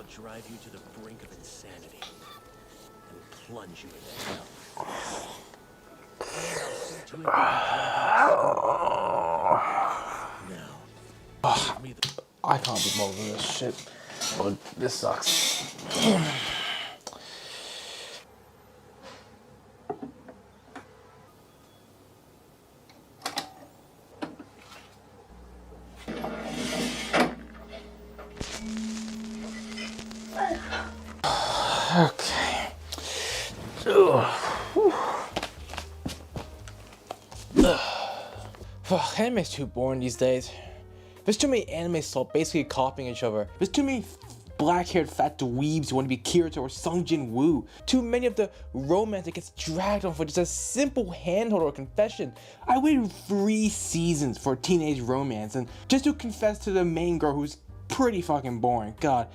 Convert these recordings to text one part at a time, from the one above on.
drive you to the brink of insanity and plunge you into hell. And I'll see to it that you drink now, give me the... I can't be bothered with this shit. Well, this sucks. Okay. Anime's too boring these days. There's too many anime style basically copying each other. There's too many black-haired fat dweebs who want to be Kirito or Sungjin Woo. Too many of the romance that gets dragged on for just a simple handhold or confession. I waited 3 seasons for a teenage romance and just to confess to the main girl who's pretty fucking boring. God.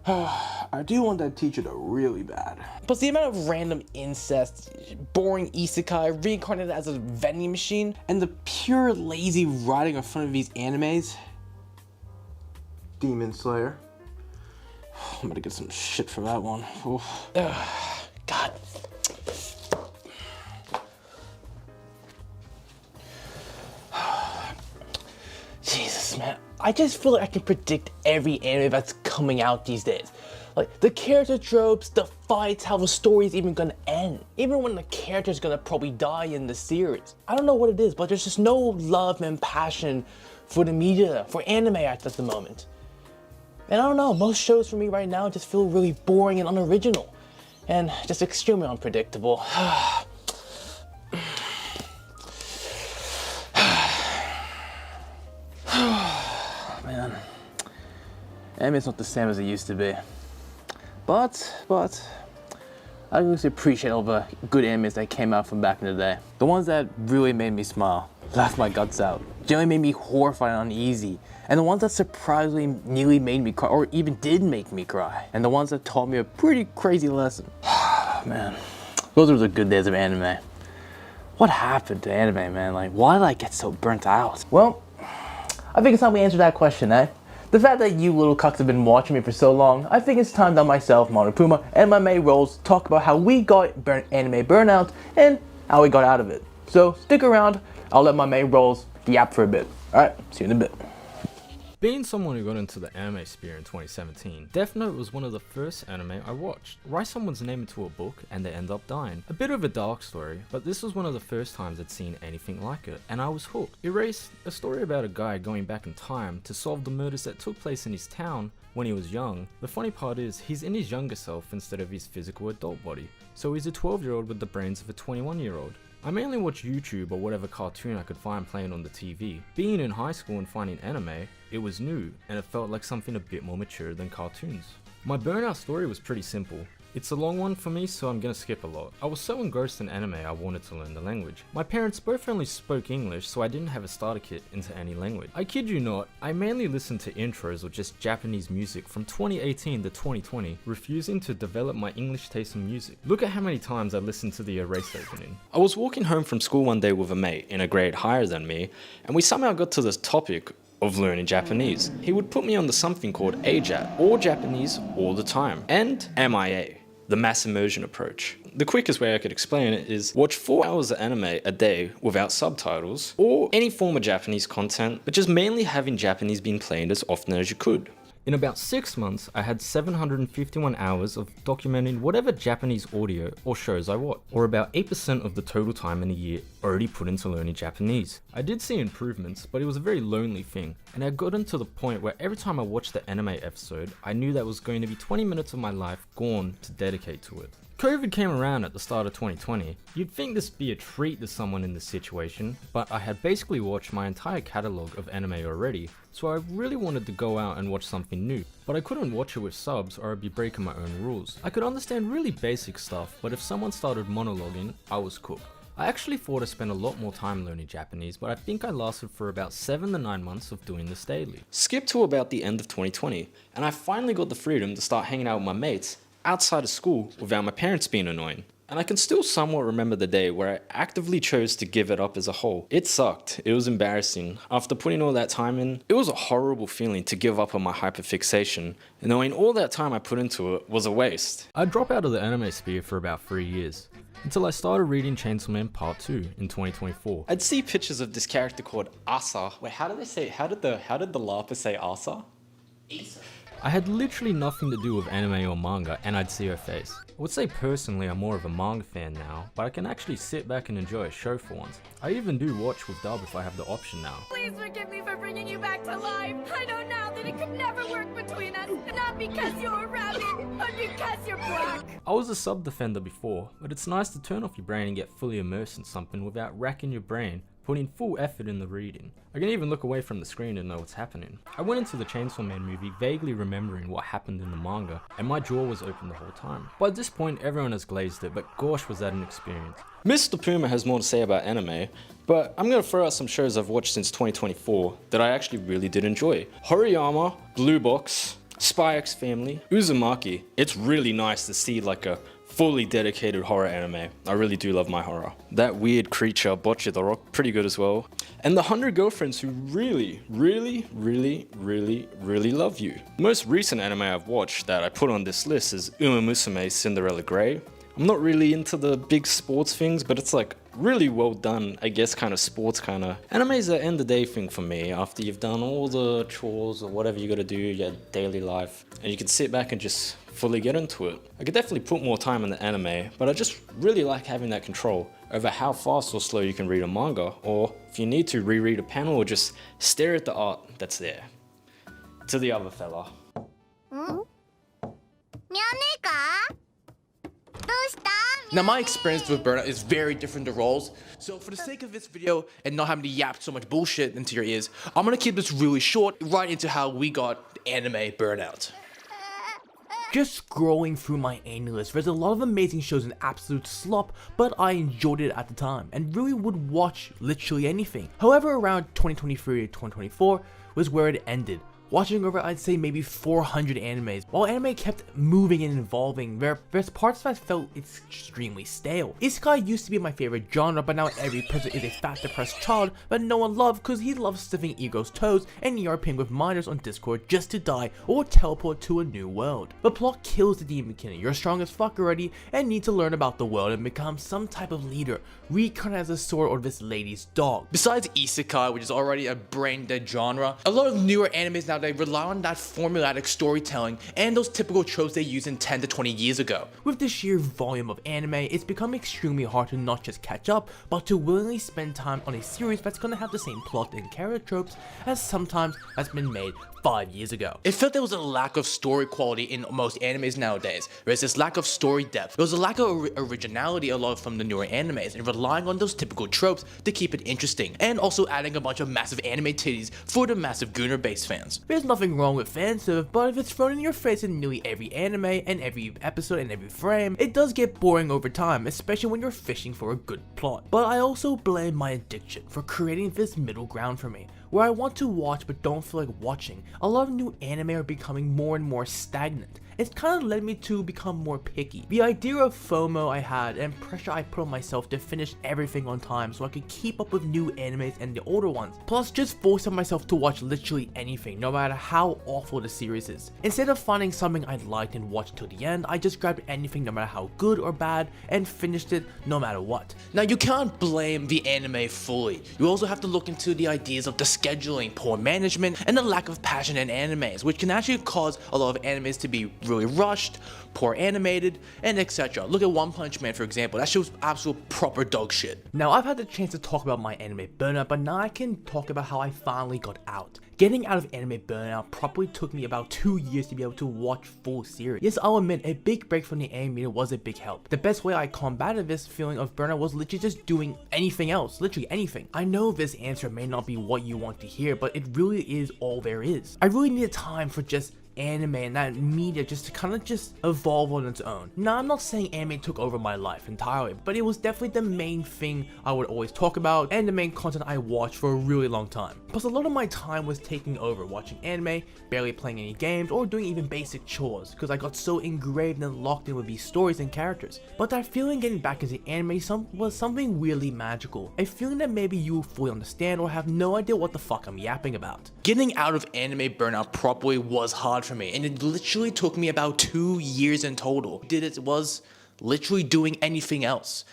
I do want that teacher though really bad. Plus the amount of random incest, boring isekai reincarnated as a vending machine, and the pure lazy writing in front of these animes. Demon Slayer. I'm gonna get some shit for that one. God. Jesus, man. I just feel like I can predict every anime that's coming out these days. Like, the character tropes, the fights, how the story's even gonna end. Even when the character's gonna probably die in the series. I don't know what it is, but there's just no love and passion for the media, for anime at the moment. And I don't know, most shows for me right now just feel really boring and unoriginal. And just extremely unpredictable. Man, anime's not the same as it used to be. But, I really appreciate all the good animes that came out from back in the day. The ones that really made me smile, laugh my guts out, generally made me horrified and uneasy. And the ones that surprisingly nearly made me cry, or even did make me cry. And the ones that taught me a pretty crazy lesson. Man, those were the good days of anime. What happened to anime, man? Like, why did I get so burnt out? Well, I think it's time we answer that question, eh? The fact that you little cucks have been watching me for so long, I think it's time that myself, Monopooma, and my Anime Rolls talk about how we got anime burnout and how we got out of it. So stick around, I'll let my Anime Rolls yap for a bit. Alright, see you in a bit. Being someone who got into the anime sphere in 2017, Death Note was one of the first anime I watched. Write someone's name into a book and they end up dying. A bit of a dark story, but this was one of the first times I'd seen anything like it, and I was hooked. Erase, a story about a guy going back in time to solve the murders that took place in his town when he was young. The funny part is, he's in his younger self instead of his physical adult body. So he's a 12-year-old with the brains of a 21-year-old. I mainly watch YouTube or whatever cartoon I could find playing on the TV. Being in high school and finding anime, it was new, and it felt like something a bit more mature than cartoons. My burnout story was pretty simple. It's a long one for me, so I'm gonna skip a lot. I was so engrossed in anime I wanted to learn the language. My parents both only spoke English, so I didn't have a starter kit into any language. I kid you not, I mainly listened to intros or just Japanese music from 2018 to 2020, refusing to develop my English taste in music. Look at how many times I listened to the Erased opening. I was walking home from school one day with a mate in a grade higher than me, and we somehow got to this topic of learning Japanese. He would put me on the something called AJAT, or Japanese all the time, and MIA, the mass immersion approach. The quickest way I could explain it is watch 4 hours of anime a day without subtitles, or any form of Japanese content, but just mainly having Japanese being played as often as you could. In about 6 months, I had 751 hours of documenting whatever Japanese audio or shows I watched, or about 8% of the total time in a year already put into learning Japanese. I did see improvements, but it was a very lonely thing, and I had gotten to the point where every time I watched the anime episode, I knew that was going to be 20 minutes of my life gone to dedicate to it. COVID came around at the start of 2020. You'd think this would be a treat to someone in this situation, but I had basically watched my entire catalogue of anime already, so I really wanted to go out and watch something new. But I couldn't watch it with subs or I'd be breaking my own rules. I could understand really basic stuff, but if someone started monologuing, I was cooked. I actually thought I spent a lot more time learning Japanese, but I think I lasted for about 7 to 9 months of doing this daily. Skip to about the end of 2020, and I finally got the freedom to start hanging out with my mates outside of school without my parents being annoying. and I can still somewhat remember the day where I actively chose to give it up as a whole. It sucked, it was embarrassing. After putting all that time in, it was a horrible feeling to give up on my hyperfixation, and knowing all that time I put into it was a waste. I dropped out of the anime sphere for about 3 years, until I started reading Chainsaw Man Part 2 in 2024. I'd see pictures of this character called Asa. Wait, how did the LARPer say Asa? Asa. I had literally nothing to do with anime or manga, and I'd see her face. I would say personally I'm more of a manga fan now, but I can actually sit back and enjoy a show for once. I even do watch with dub if I have the option now. Please forgive me for bringing you back to life. I know now that it could never work between us, not because you're a rabbit, but because you're black. I was a sub defender before, but it's nice to turn off your brain and get fully immersed in something without racking your brain, putting full effort in the reading. I can even look away from the screen and know what's happening. I went into the Chainsaw Man movie vaguely remembering what happened in the manga, and my jaw was open the whole time. By this point everyone has glazed it, but gosh was that an experience. Mr. Puma has more to say about anime, but I'm gonna throw out some shows I've watched since 2024 that I actually really did enjoy. Horiyama, Blue Box, Spy X Family, Uzumaki. It's really nice to see like a fully dedicated horror anime. I really do love my horror. That weird creature, Bocce the Rock, pretty good as well. And the 100 girlfriends who really love you. The most recent anime I've watched that I put on this list is Uma Musume's Cinderella Grey. I'm not really into the big sports things, but it's like really well done, I guess, kind of sports kind of. Anime is an end of day thing for me after you've done all the chores or whatever you gotta do, your daily life, and you can sit back and just fully get into it. I could definitely put more time in the anime, but I just really like having that control over how fast or slow you can read a manga, or if you need to reread a panel or just stare at the art that's there. To the other fella. Now my experience with Burnout is very different to Rolls, so for the sake of this video and not having to yap so much bullshit into your ears, I'm gonna keep this really short, right into how we got Anime Burnout. Just scrolling through my anime list, there's a lot of amazing shows and absolute slop, but I enjoyed it at the time and really would watch literally anything. However, around 2023 to 2024 was where it ended. Watching over, I'd say maybe 400 animes. While anime kept moving and evolving, there's parts that felt extremely stale. Isekai used to be my favorite genre, but now every person is a fat depressed child that no one loves because he loves sniffing Ego's toes and ERPing with minors on Discord just to die or teleport to a new world. The plot kills the demon killer. You're strong as fuck already and need to learn about the world and become some type of leader, reincarnated as a sword or this lady's dog. Besides Isekai, which is already a brain dead genre, a lot of newer animes now they rely on that formulaic storytelling and those typical tropes they used in 10 to 20 years ago. With the sheer volume of anime, it's become extremely hard to not just catch up, but to willingly spend time on a series that's gonna have the same plot and character tropes as sometimes has been made 5 years ago. It felt there was a lack of story quality in most animes nowadays. There's this lack of story depth. There was a lack of originality a lot from the newer animes and relying on those typical tropes to keep it interesting, and also adding a bunch of massive anime titties for the massive Gooner based fans. There's nothing wrong with fanservice, but if it's thrown in your face in nearly every anime and every episode and every frame, it does get boring over time, especially when you're fishing for a good plot. But I also blame my addiction for creating this middle ground for me, where I want to watch but don't feel like watching. A lot of new anime are becoming more and more stagnant. It's kind of led me to become more picky. The idea of FOMO I had and pressure I put on myself to finish everything on time so I could keep up with new animes and the older ones. Plus just forcing myself to watch literally anything, no matter how awful the series is. Instead of finding something I liked and watched till the end, I just grabbed anything no matter how good or bad and finished it no matter what. Now you can't blame the anime fully. You also have to look into the ideas of the scheduling, poor management, and the lack of passion in animes, which can actually cause a lot of animes to be really rushed, poor animated, and etc. Look at One Punch Man for example, that show's absolute proper dog shit. Now I've had the chance to talk about my anime burnout, but now I can talk about how I finally got out. Getting out of anime burnout probably took me about 2 years to be able to watch full series. Yes, I'll admit, a big break from the anime media was a big help. The best way I combated this feeling of burnout was literally just doing anything else, literally anything. I know this answer may not be what you want to hear, but it really is all there is. I really needed time for just anime and that media just to kind of just evolve on its own. Now I'm not saying anime took over my life entirely, but it was definitely the main thing I would always talk about and the main content I watched for a really long time. Plus a lot of my time was taking over watching anime, barely playing any games, or doing even basic chores because I got so engraved and locked in with these stories and characters. But that feeling getting back into anime was something weirdly magical, a feeling that maybe you will fully understand or have no idea what the fuck I'm yapping about. Getting out of anime burnout properly was hard for me, and it literally took me about 2 years in total. It was literally doing anything else.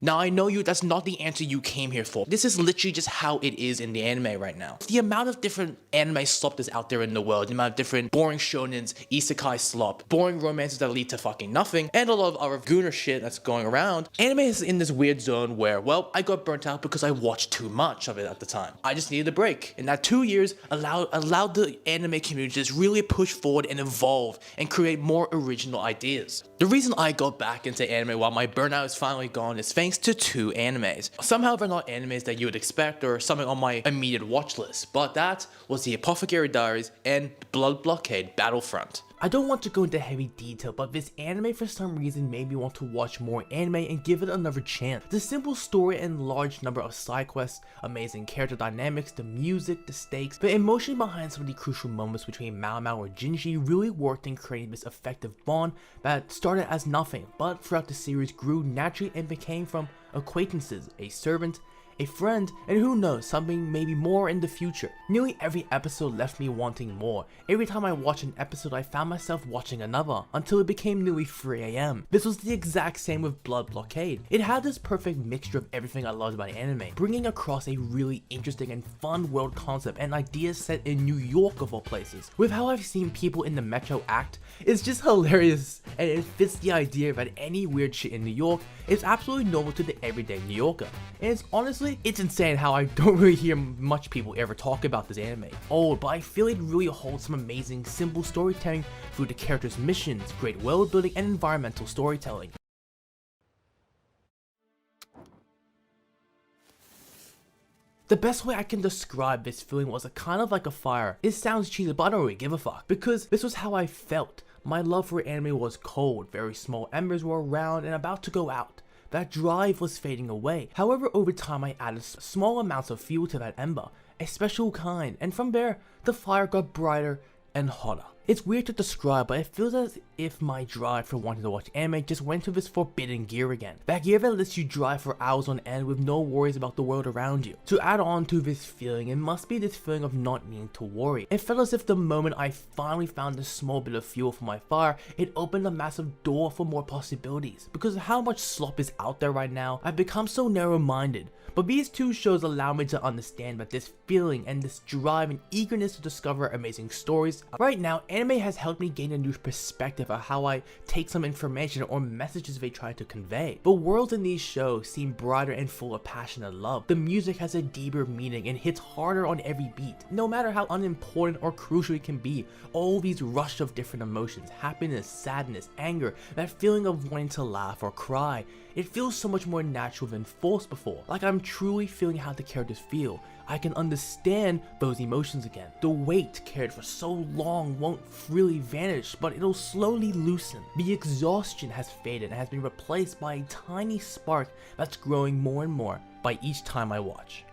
Now I know that's not the answer you came here for. This is literally just how it is in the anime right now. The amount of different anime slop that's out there in the world, the amount of different boring shonens, isekai slop, boring romances that lead to fucking nothing, and a lot of other gooner shit that's going around. Anime is in this weird zone where, well, I got burnt out because I watched too much of it at the time. I just needed a break, and that 2 years allowed the anime community to just really push forward and evolve and create more original ideas. The reason I got back into anime while my burnout is finally gone is thanks to 2 animes. Somehow they're not animes that you would expect or something on my immediate watch list, but that was the Apothecary Diaries and Blood Blockade Battlefront. I don't want to go into heavy detail, but this anime for some reason made me want to watch more anime and give it another chance. The simple story and large number of side quests, amazing character dynamics, the music, the stakes, the emotion behind some of the crucial moments between Mao Mao or Jinji really worked in creating this effective bond that started as nothing, but throughout the series grew naturally and became from acquaintances, a servant, a friend, and who knows, something maybe more in the future. Nearly every episode left me wanting more. Every time I watched an episode, I found myself watching another, until it became nearly 3 AM. This was the exact same with Blood Blockade. It had this perfect mixture of everything I loved about anime, bringing across a really interesting and fun world concept and ideas set in New York of all places. With how I've seen people in the metro act, it's just hilarious, and it fits the idea that any weird shit in New York is absolutely normal to the everyday New Yorker. And it's honestly, it's insane how I don't really hear much people ever talk about this anime. But I feel it really holds some amazing simple storytelling through the characters' missions, great world building, and environmental storytelling. The best way I can describe this feeling was a kind of like a fire. It sounds cheesy, but I don't really give a fuck, because this was how I felt. My love for anime was cold, very small embers were around and about to go out. That drive was fading away. However, over time I added small amounts of fuel to that ember, a special kind, and from there, the fire got brighter and hotter. It's weird to describe, but it feels as if my drive for wanting to watch anime just went to this forbidden gear again. That gear that lets you drive for hours on end with no worries about the world around you. To add on to this feeling, it must be this feeling of not needing to worry. It felt as if the moment I finally found this small bit of fuel for my fire, it opened a massive door for more possibilities. Because of how much slop is out there right now, I've become so narrow-minded. But these 2 shows allow me to understand that this feeling and this drive and eagerness to discover amazing stories. Right now, anime has helped me gain a new perspective of how I take some information or messages they try to convey. The worlds in these shows seem brighter and full of passion and love. The music has a deeper meaning and hits harder on every beat. No matter how unimportant or crucial it can be, all these rush of different emotions, happiness, sadness, anger, that feeling of wanting to laugh or cry, it feels so much more natural than forced before. Like I'm truly feeling how the characters feel. I can understand those emotions again. The weight carried for so long won't really vanish, but it'll slowly loosen. The exhaustion has faded and has been replaced by a tiny spark that's growing more and more by each time I watch.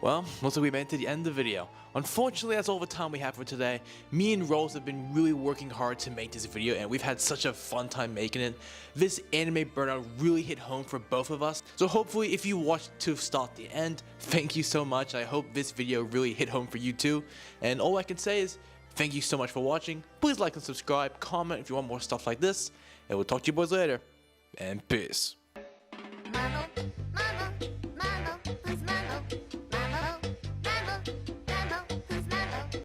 Well, looks like we made it to the end of the video. Unfortunately, that's all the time we have for today. Me and Rolls have been really working hard to make this video, and we've had such a fun time making it. This anime burnout really hit home for both of us. So hopefully, if you watched to start the end, thank you so much. I hope this video really hit home for you too. And all I can say is, thank you so much for watching. Please like and subscribe, comment if you want more stuff like this, and we'll talk to you boys later. And peace. Monopooma